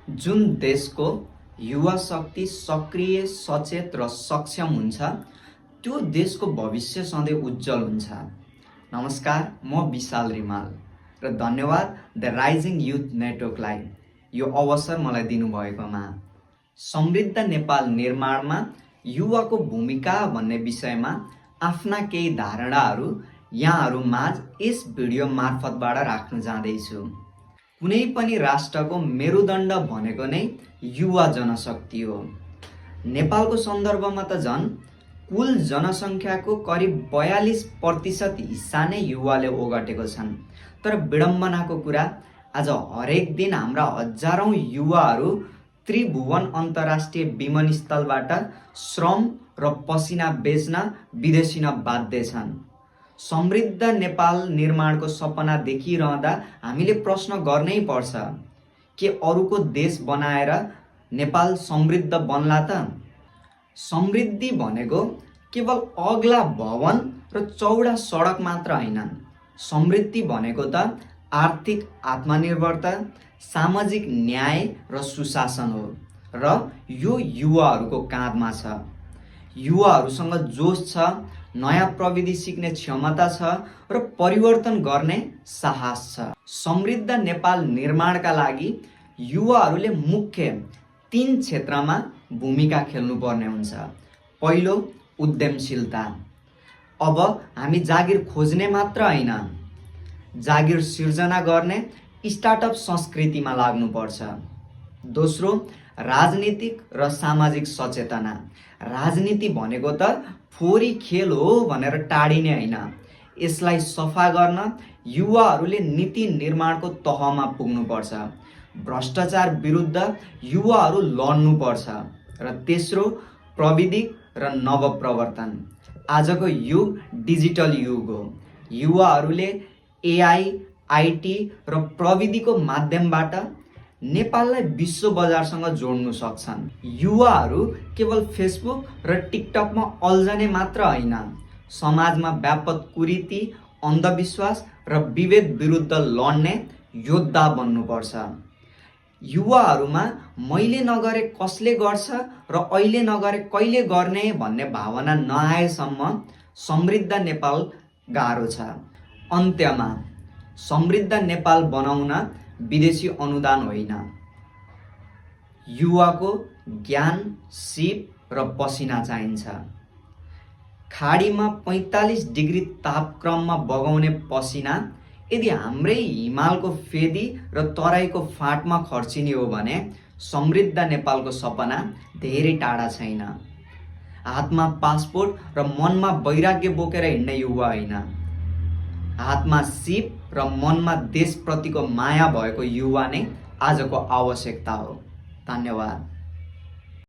जुन देशको युवा शक्ति सक्रिय, सचेत र सक्षम हुन्छ, त्यो देशको भविष्य सधैँ उज्जवल हुन्छ। नमस्कार, म विशाल रिमाल र धन्यवाद द राइजिङ युथ नेटवर्कलाई यो अवसर मलाई दिनुभएकोमा। समृद्ध नेपाल निर्माणमा युवाको भूमिका भन्ने विषयमा आफ्ना केही धारणाहरू यहाँहरूमाझ यस भिडियो मार्फतबाट राख्न जाँदैछु। कुनै पनि राष्ट्रको मेरुदण्ड भनेको नै युवा जनशक्ति हो। नेपालको सन्दर्भमा त झन् कुल जनसङ्ख्याको करिब 42% हिस्सा नै युवाले ओगटेको छन्। तर विडम्बनाको कुरा, आज हरेक दिन हाम्रा हजारौं युवाहरू त्रिभुवन अन्तर्राष्ट्रिय विमानस्थलबाट श्रम र पसिना बेच्न विदेशिन बाध्य छन्। समृद्ध नेपाल निर्माणको सपना देखिरहँदा हामीले प्रश्न गर्नै पर्छ, के अरूको देश बनाएर नेपाल समृद्ध बन्ला त? समृद्धि भनेको केवल अग्ला भवन र चौडा सडक मात्र होइन। समृद्धि भनेको त आर्थिक आत्मनिर्भरता, सामाजिक न्याय र सुशासन हो, र यो युवाहरूको काँधमा छ। युवाहरूसँग जोश छ, नयाँ प्रविधि सिक्ने क्षमता छ र परिवर्तन गर्ने साहस छ। समृद्ध नेपाल निर्माणका लागि युवाहरूले मुख्य 3 क्षेत्रमा भूमिका खेल्नुपर्ने हुन्छ। पहिलो, उद्यमशीलता। अब हामी जागिर खोज्ने मात्र होइन, जागिर सिर्जना गर्ने स्टार्टअप संस्कृतिमा लाग्नुपर्छ। दोस्रो, राजनीतिक र सामाजिक सचेतना। राजनीति भनेको त फोरी खेल हो भनेर टाढिने होइन। यसलाई सफा गर्न युवाहरूले नीति निर्माणको तहमा पुग्नुपर्छ। भ्रष्टाचार विरुद्ध युवाहरू लड्नुपर्छ। र तेस्रो, प्रविधिक र नवप्रवर्तन। आजको युग डिजिटल युग हो। युवाहरूले एआई, आइटी र प्रविधिको माध्यमबाट नेपाललाई विश्व बजारसँग जोड्न सक्छन्। युवाहरू केवल फेसबुक र टिकटकमा अल्झने मात्र होइन, समाजमा व्यापक कुरीति, अन्धविश्वास र विभेद विरुद्ध लड्ने योद्धा बन्नुपर्छ। युवाहरूमा मैले नगरे कसले गर्छ र अहिले नगरे कहिले गर्ने भन्ने भावना नआएसम्म समृद्ध नेपाल गाह्रो छ। अन्त्यमा, समृद्ध नेपाल बनाउन विदेशी अनुदान होइन, युवाको ज्ञान, सिप र पसिना चाहिन्छ। खाडीमा 45 डिग्री तापक्रममा बगाउने पसिना यदि हाम्रै हिमालको फेदी र तराईको फाँटमा खर्चिने हो भने समृद्ध नेपालको सपना धेरै टाढा छैन। हातमा पासपोर्ट र मनमा वैराग्य बोकेर हिँड्ने युवा होइन, हातमा सिप र मनमा देशप्रतिको माया भएको युवा नै आजको आवश्यकता हो। धन्यवाद।